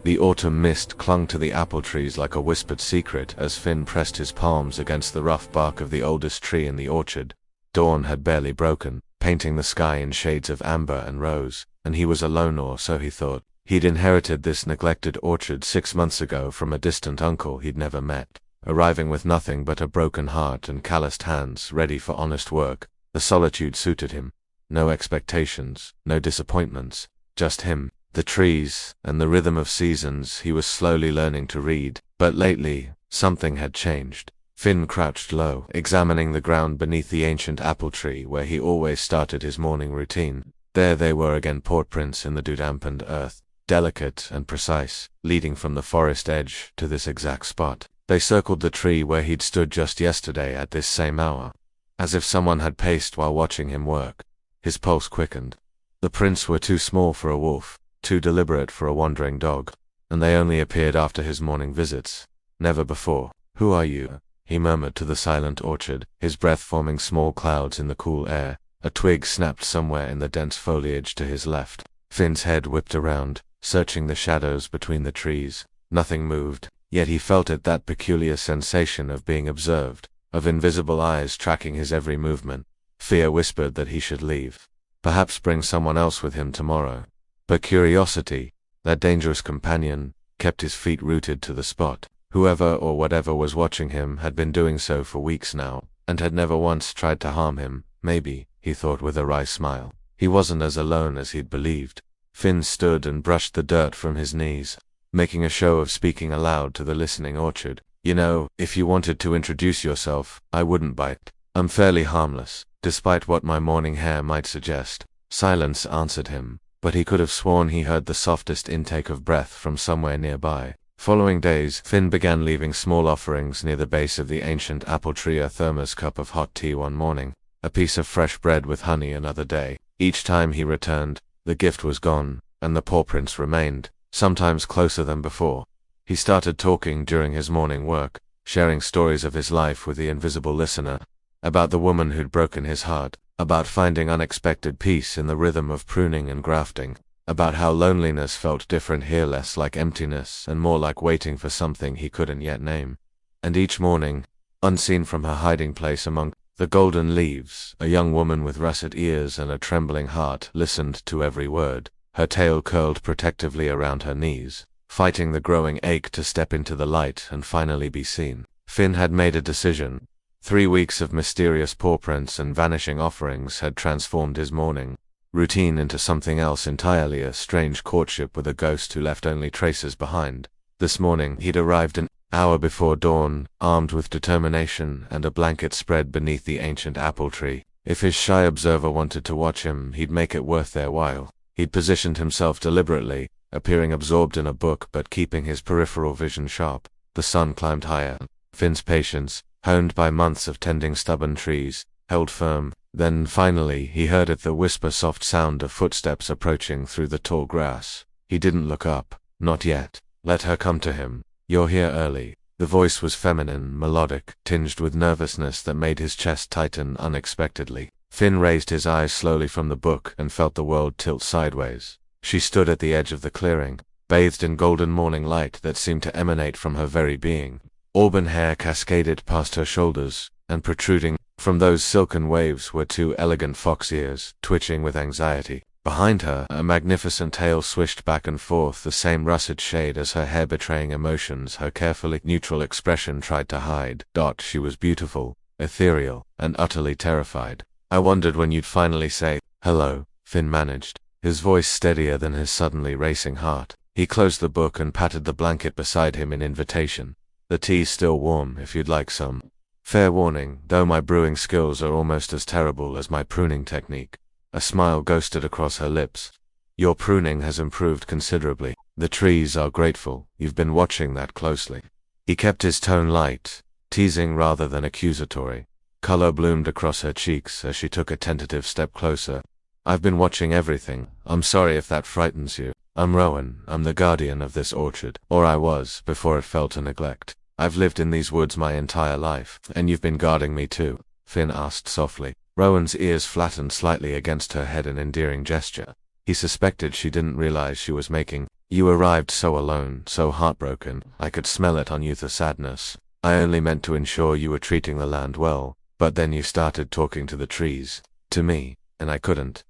The autumn mist clung to the apple trees like a whispered secret as Finn pressed his palms against the rough bark of the oldest tree in the orchard. Dawn had barely broken, painting the sky in shades of amber and rose, and he was alone, or so he thought. He'd inherited this neglected orchard 6 months ago from a distant uncle he'd never met. Arriving with nothing but a broken heart and calloused hands ready for honest work, the solitude suited him. No expectations, no disappointments, just him, the trees, and the rhythm of seasons. He was slowly learning to read, but lately, something had changed. Finn crouched low, examining the ground beneath the ancient apple tree where he always started his morning routine. There they were again, paw-prints in the dampened earth, delicate and precise, leading from the forest edge to this exact spot. They circled the tree where he'd stood just yesterday at this same hour, as if someone had paced while watching him work. His pulse quickened. The prints were too small for a wolf, too deliberate for a wandering dog, and they only appeared after his morning visits, never before. "Who are you?" he murmured to the silent orchard, his breath forming small clouds in the cool air. A twig snapped somewhere in the dense foliage to his left. Finn's head whipped around, searching the shadows between the trees. Nothing moved, yet he felt it, that peculiar sensation of being observed, of invisible eyes tracking his every movement. Fear whispered that he should leave, perhaps bring someone else with him tomorrow. But curiosity, that dangerous companion, kept his feet rooted to the spot. Whoever or whatever was watching him had been doing so for weeks now, and had never once tried to harm him. Maybe, he thought with a wry smile, he wasn't as alone as he'd believed. Finn stood and brushed the dirt from his knees, making a show of speaking aloud to the listening orchard. "You know, if you wanted to introduce yourself, I wouldn't bite. I'm fairly harmless, despite what my morning hair might suggest." Silence answered him, but he could have sworn he heard the softest intake of breath from somewhere nearby. Following days, Finn began leaving small offerings near the base of the ancient apple tree, a thermos cup of hot tea one morning, a piece of fresh bread with honey another day. Each time he returned, the gift was gone, and the paw-prints remained, sometimes closer than before. He started talking during his morning work, sharing stories of his life with the invisible listener, about the woman who'd broken his heart, about finding unexpected peace in the rhythm of pruning and grafting, about how loneliness felt different here, less like emptiness and more like waiting for something he couldn't yet name. And each morning, unseen from her hiding place among the golden leaves, a young woman with russet ears and a trembling heart listened to every word, her tail curled protectively around her knees, fighting the growing ache to step into the light and finally be seen. Finn had made a decision. 3 weeks of mysterious paw-prints and vanishing offerings had transformed his morning routine into something else entirely, a strange courtship with a ghost who left only traces behind. This morning he'd arrived an hour before dawn, armed with determination and a blanket spread beneath the ancient apple tree. If his shy observer wanted to watch him, he'd make it worth their while. He'd positioned himself deliberately, appearing absorbed in a book but keeping his peripheral vision sharp. The sun climbed higher. Finn's patience, honed by months of tending stubborn trees, held firm. Then, finally, he heard it, the whisper-soft sound of footsteps approaching through the tall grass. He didn't look up. Not yet. Let her come to him. "You're here early." The voice was feminine, melodic, tinged with nervousness that made his chest tighten unexpectedly. Finn raised his eyes slowly from the book and felt the world tilt sideways. She stood at the edge of the clearing, bathed in golden morning light that seemed to emanate from her very being. Auburn hair cascaded past her shoulders, and protruding from those silken waves were 2 elegant fox ears, twitching with anxiety. Behind her, a magnificent tail swished back and forth, the same russet shade as her hair, betraying emotions her carefully neutral expression tried to hide. She was beautiful, ethereal, and utterly terrified. "I wondered when you'd finally say hello," Finn managed, his voice steadier than his suddenly racing heart. He closed the book and patted the blanket beside him in invitation. "The tea's still warm if you'd like some. Fair warning, though my brewing skills are almost as terrible as my pruning technique." A smile ghosted across her lips. "Your pruning has improved considerably. The trees are grateful. You've been watching that closely." He kept his tone light, teasing rather than accusatory. Color bloomed across her cheeks as she took a tentative step closer. "I've been watching everything. I'm sorry if that frightens you. I'm Rowan. I'm the guardian of this orchard. Or I was, before it fell to neglect. I've lived in these woods my entire life. And you've been guarding me too?" Finn asked softly. Rowan's ears flattened slightly against her head, an endearing gesture. He suspected she didn't realize she was making You arrived so alone, so heartbroken, I could smell it on you, the sadness. I only meant to ensure you were treating the land well, but then you started talking to the trees, to me, and I couldn't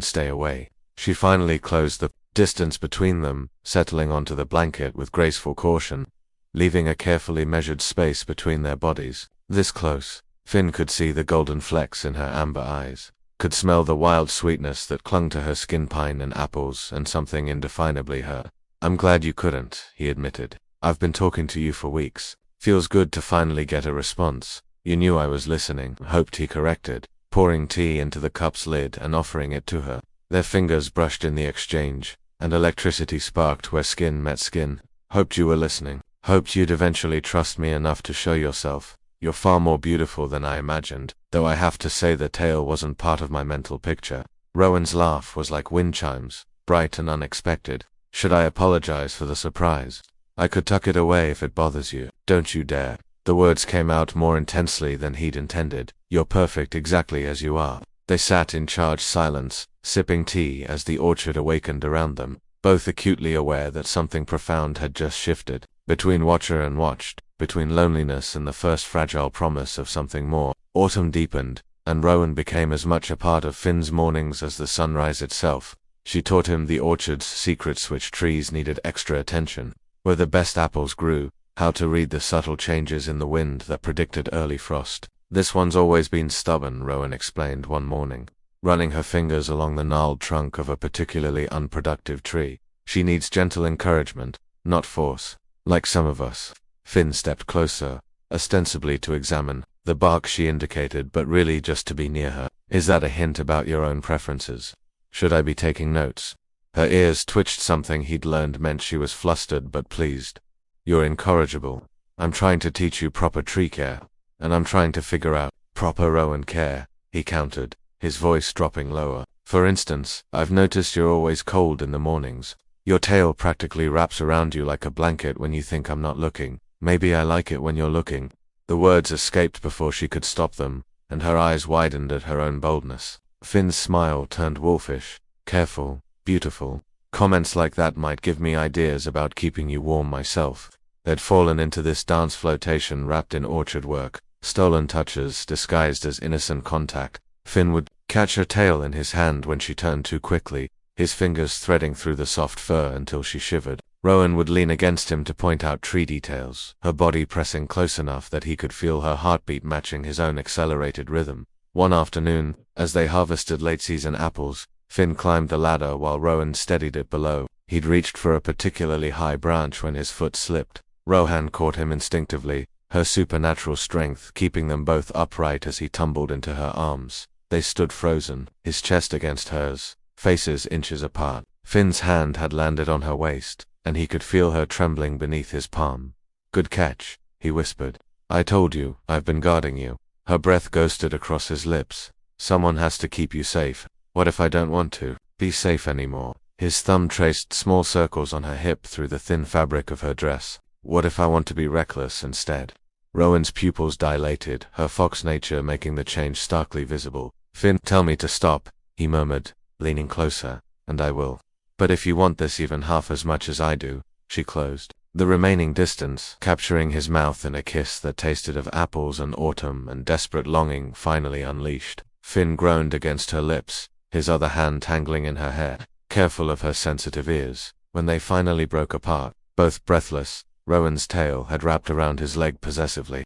stay away. She finally closed the distance between them, settling onto the blanket with graceful caution, leaving a carefully measured space between their bodies. This close, Finn could see the golden flecks in her amber eyes, could smell the wild sweetness that clung to her skin, pine and apples, and something indefinably her. I'm glad you couldn't, he admitted. I've been talking to you for weeks. Feels good to finally get a response. You knew I was listening, hoped, he corrected, pouring tea into the cup's lid and offering it to her. Their fingers brushed in the exchange, and electricity sparked where skin met skin. Hoped you were listening. Hoped you'd eventually trust me enough to show yourself. You're far more beautiful than I imagined, though I have to say the tale wasn't part of my mental picture. Rowan's laugh was like wind chimes, bright and unexpected. Should I apologize for the surprise? I could tuck it away if it bothers you. Don't you dare. The words came out more intensely than he'd intended. You're perfect exactly as you are. They sat in charged silence, sipping tea as the orchard awakened around them, both acutely aware that something profound had just shifted. Between watcher and watched, between loneliness and the first fragile promise of something more, autumn deepened, and Rowan became as much a part of Finn's mornings as the sunrise itself. She taught him the orchard's secrets, which trees needed extra attention, where the best apples grew, how to read the subtle changes in the wind that predicted early frost. This one's always been stubborn, Rowan explained one morning, running her fingers along the gnarled trunk of a particularly unproductive tree. She needs gentle encouragement, not force. Like some of us. Finn stepped closer, ostensibly to examine the bark she indicated, but really just to be near her. Is that a hint about your own preferences? Should I be taking notes? Her ears twitched. Something he'd learned meant she was flustered but pleased. You're incorrigible. I'm trying to teach you proper tree care, and I'm trying to figure out proper Rowan care, he countered, his voice dropping lower. For instance, I've noticed you're always cold in the mornings. Your tail practically wraps around you like a blanket when you think I'm not looking. Maybe I like it when you're looking. The words escaped before she could stop them, and her eyes widened at her own boldness. Finn's smile turned wolfish. Careful, beautiful. Comments like that might give me ideas about keeping you warm myself. They'd fallen into this dance flotation wrapped in orchard work, stolen touches disguised as innocent contact. Finn would catch her tail in his hand when she turned too quickly, his fingers threading through the soft fur until she shivered. Rowan would lean against him to point out tree details, her body pressing close enough that he could feel her heartbeat matching his own accelerated rhythm. One afternoon, as they harvested late-season apples, Finn climbed the ladder while Rowan steadied it below. He'd reached for a particularly high branch when his foot slipped. Rohan caught him instinctively, her supernatural strength keeping them both upright as he tumbled into her arms. They stood frozen, his chest against hers, faces inches apart. Finn's hand had landed on her waist, and he could feel her trembling beneath his palm. Good catch, he whispered. I told you, I've been guarding you. Her breath ghosted across his lips. Someone has to keep you safe. What if I don't want to be safe anymore? His thumb traced small circles on her hip through the thin fabric of her dress. What if I want to be reckless instead? Rowan's pupils dilated, her fox nature making the change starkly visible. Finn, tell me to stop, he murmured, leaning closer, and I will. But if you want this even half as much as I do, she closed the remaining distance, capturing his mouth in a kiss that tasted of apples and autumn and desperate longing finally unleashed. Finn groaned against her lips, his other hand tangling in her hair, careful of her sensitive ears. When they finally broke apart, both breathless, Rowan's tail had wrapped around his leg possessively.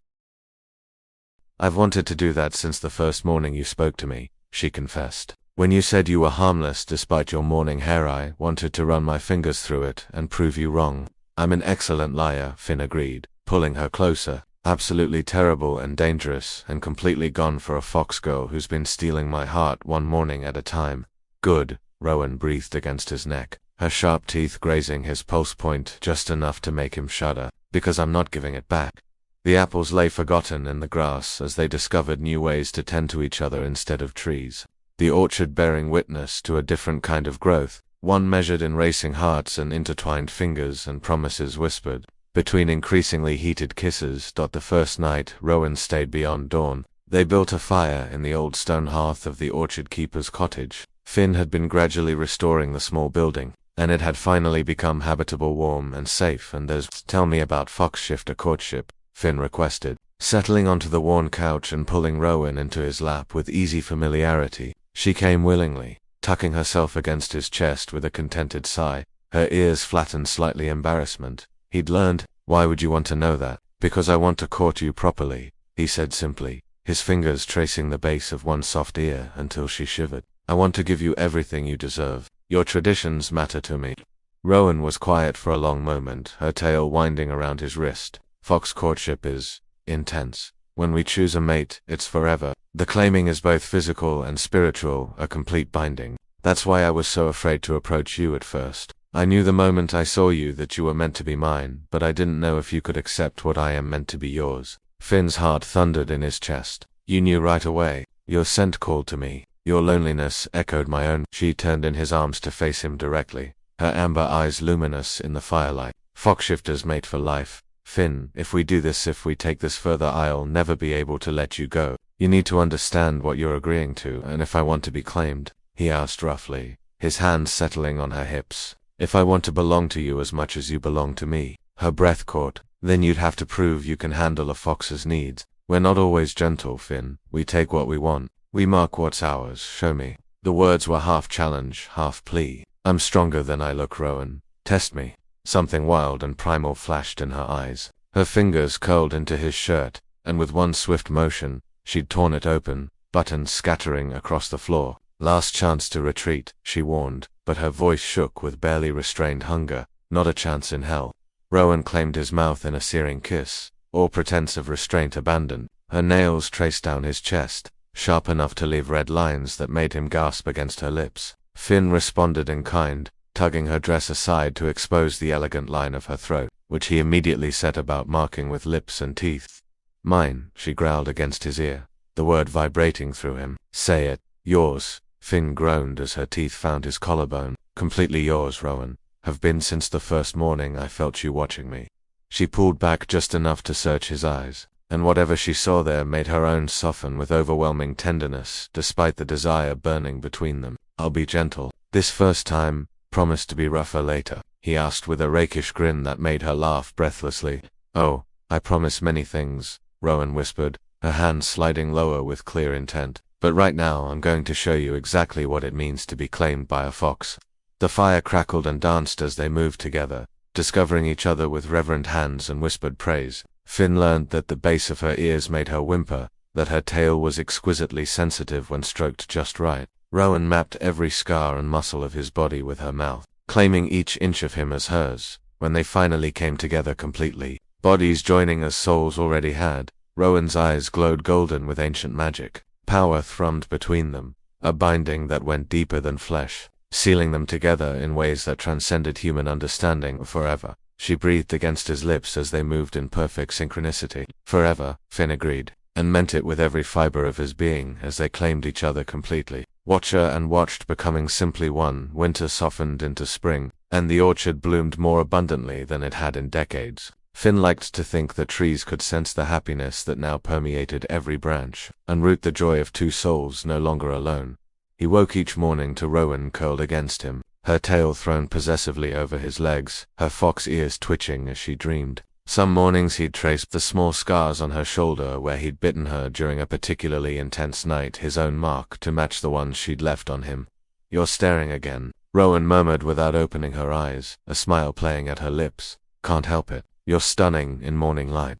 I've wanted to do that since the first morning you spoke to me, she confessed. When you said you were harmless despite your morning hair, I wanted to run my fingers through it and prove you wrong. I'm an excellent liar, Finn agreed, pulling her closer. Absolutely terrible and dangerous and completely gone for a fox girl who's been stealing my heart one morning at a time. Good, Rowan breathed against his neck, her sharp teeth grazing his pulse point just enough to make him shudder. Because I'm not giving it back. The apples lay forgotten in the grass as they discovered new ways to tend to each other instead of trees. The orchard bearing witness to a different kind of growth, one measured in racing hearts and intertwined fingers and promises whispered. Between increasingly heated kisses. The first night, Rowan stayed beyond dawn. They built a fire in the old stone hearth of the orchard keeper's cottage. Finn had been gradually restoring the small building, and it had finally become habitable, warm, and safe. And there's— Tell me about Fox-shifter courtship, Finn requested, settling onto the worn couch and pulling Rowan into his lap with easy familiarity. She came willingly, tucking herself against his chest with a contented sigh, her ears flattened slightly embarrassment. He'd learned. Why would you want to know that? Because I want to court you properly, he said simply, his fingers tracing the base of one soft ear until she shivered. I want to give you everything you deserve. Your traditions matter to me. Rowan was quiet for a long moment, her tail winding around his wrist. Fox courtship is intense. When we choose a mate, it's forever. The claiming is both physical and spiritual, a complete binding. That's why I was so afraid to approach you at first. I knew the moment I saw you that you were meant to be mine, but I didn't know if you could accept what I am meant to be yours. Finn's heart thundered in his chest. You knew right away. Your scent called to me. Your loneliness echoed my own. She turned in his arms to face him directly, her amber eyes luminous in the firelight. Foxshifters mate for life. Finn, if we take this further, I'll never be able to let you go. You need to understand what you're agreeing to. And if I want to be claimed? He asked roughly, his hands settling on her hips. If I want to belong to you as much as you belong to me. Her breath caught. Then you'd have to prove you can handle a fox's needs. We're not always gentle, Finn. We take what we want. We mark what's ours. Show me. The words were half challenge, half plea. I'm stronger than I look, Rowan. Test me. Something wild and primal flashed in her eyes. Her fingers curled into his shirt, and with one swift motion, she'd torn it open, buttons scattering across the floor. Last chance to retreat, she warned, but her voice shook with barely restrained hunger. Not a chance in hell. Rowan claimed his mouth in a searing kiss, all pretense of restraint abandoned. Her nails traced down his chest, sharp enough to leave red lines that made him gasp against her lips. Finn responded in kind, tugging her dress aside to expose the elegant line of her throat, which he immediately set about marking with lips and teeth. Mine, she growled against his ear, the word vibrating through him. Say it. Yours. Finn groaned as her teeth found his collarbone. Completely yours, Rowan. Have been since the first morning I felt you watching me. She pulled back just enough to search his eyes, and whatever she saw there made her own soften with overwhelming tenderness, despite the desire burning between them. I'll be gentle. This first time, promise to be rougher later, he asked with a rakish grin that made her laugh breathlessly. Oh, I promise many things, Rowan whispered, her hands sliding lower with clear intent. But right now I'm going to show you exactly what it means to be claimed by a fox. The fire crackled and danced as they moved together, discovering each other with reverent hands and whispered praise. Finn learned that the base of her ears made her whimper, that her tail was exquisitely sensitive when stroked just right. Rowan mapped every scar and muscle of his body with her mouth, claiming each inch of him as hers. When they finally came together completely, bodies joining as souls already had, Rowan's eyes glowed golden with ancient magic. Power thrummed between them, a binding that went deeper than flesh, sealing them together in ways that transcended human understanding forever. She breathed against his lips as they moved in perfect synchronicity. Forever, Finn agreed, and meant it with every fiber of his being as they claimed each other completely. Watcher and watched becoming simply one. Winter softened into spring, and the orchard bloomed more abundantly than it had in decades. Finn liked to think that trees could sense the happiness that now permeated every branch, and root the joy of two souls no longer alone. He woke each morning to Rowan curled against him, her tail thrown possessively over his legs, her fox ears twitching as she dreamed. Some mornings he'd traced the small scars on her shoulder where he'd bitten her during a particularly intense night, his own mark to match the ones she'd left on him. You're staring again, Rowan murmured without opening her eyes, a smile playing at her lips. Can't help it. You're stunning in morning light.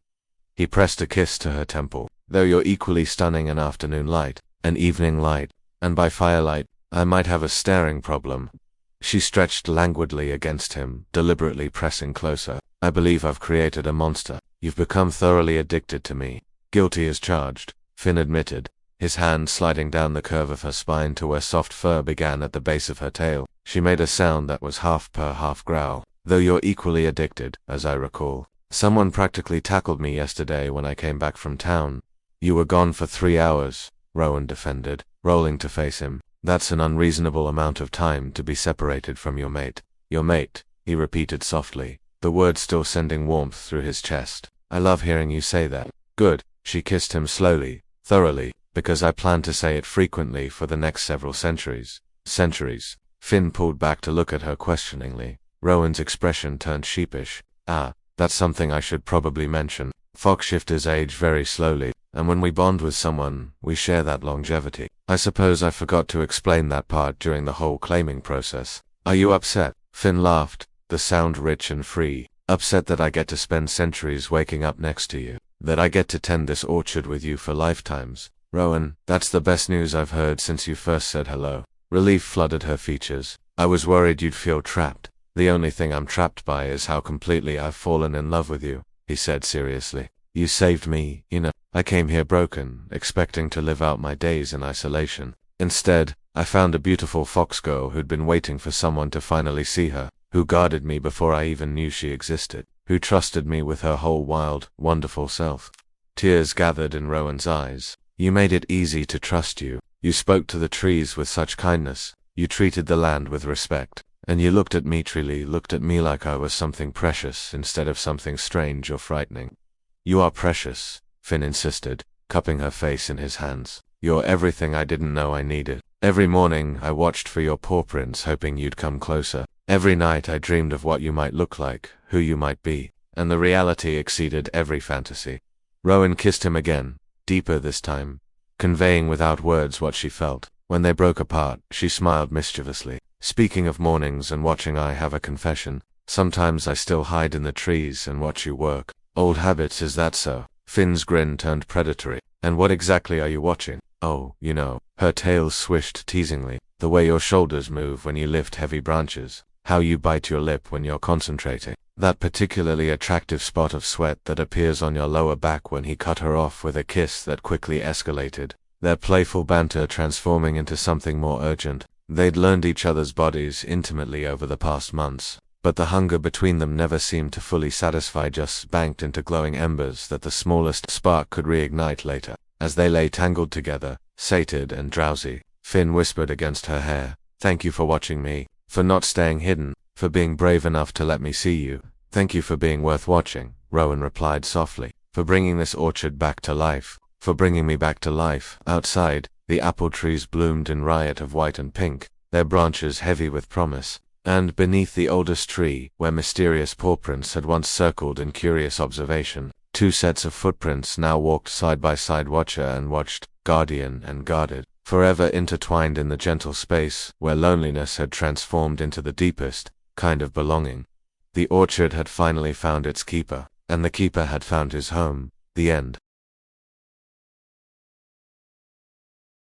He pressed a kiss to her temple. Though you're equally stunning in afternoon light, and evening light, and by firelight, I might have a staring problem. She stretched languidly against him, deliberately pressing closer. I believe I've created a monster. You've become thoroughly addicted to me. Guilty as charged, Finn admitted, his hand sliding down the curve of her spine to where soft fur began at the base of her tail. She made a sound that was half purr, half growl. Though you're equally addicted, as I recall. Someone practically tackled me yesterday when I came back from town. You were gone for 3 hours, Rowan defended, rolling to face him. That's an unreasonable amount of time to be separated from your mate. Your mate, he repeated softly, the word still sending warmth through his chest. I love hearing you say that. Good. She kissed him slowly, thoroughly, because I plan to say it frequently for the next several centuries. Centuries. Finn pulled back to look at her questioningly. Rowan's expression turned sheepish. Ah, that's something I should probably mention. Fox shifters age very slowly, and when we bond with someone, we share that longevity. I suppose I forgot to explain that part during the whole claiming process. Are you upset? Finn laughed, the sound rich and free. Upset that I get to spend centuries waking up next to you. That I get to tend this orchard with you for lifetimes. Rowan, that's the best news I've heard since you first said hello. Relief flooded her features. I was worried you'd feel trapped. The only thing I'm trapped by is how completely I've fallen in love with you, he said seriously. You saved me, you know. I came here broken, expecting to live out my days in isolation. Instead, I found a beautiful fox girl who'd been waiting for someone to finally see her, who guarded me before I even knew she existed, who trusted me with her whole wild, wonderful self. Tears gathered in Rowan's eyes. You made it easy to trust you. You spoke to the trees with such kindness. You treated the land with respect. And you looked at me, Trilly, looked at me like I was something precious instead of something strange or frightening. You are precious, Finn insisted, cupping her face in his hands. You're everything I didn't know I needed. Every morning I watched for your paw prints hoping you'd come closer. Every night I dreamed of what you might look like, who you might be, and the reality exceeded every fantasy. Rowan kissed him again, deeper this time, conveying without words what she felt. When they broke apart, she smiled mischievously. Speaking of mornings and watching, I have a confession. Sometimes I still hide in the trees and watch you work. Old habits, is that so? Finn's grin turned predatory. And what exactly are you watching? Oh, you know. Her tail swished teasingly. The way your shoulders move when you lift heavy branches. How you bite your lip when you're concentrating. That particularly attractive spot of sweat that appears on your lower back when he cut her off with a kiss that quickly escalated. Their playful banter transforming into something more urgent. They'd learned each other's bodies intimately over the past months, but the hunger between them never seemed to fully satisfy, just banked into glowing embers that the smallest spark could reignite later. As they lay tangled together, sated and drowsy, Finn whispered against her hair, "Thank you for watching me, for not staying hidden, for being brave enough to let me see you. Thank you for being worth watching," Rowan replied softly, "for bringing this orchard back to life, for bringing me back to life." Outside, the apple trees bloomed in riot of white and pink, their branches heavy with promise, and beneath the oldest tree, where mysterious paw prints had once circled in curious observation, two sets of footprints now walked side by side, watcher and watched, guardian and guarded, forever intertwined in the gentle space where loneliness had transformed into the deepest kind of belonging. The orchard had finally found its keeper, and the keeper had found his home. The end.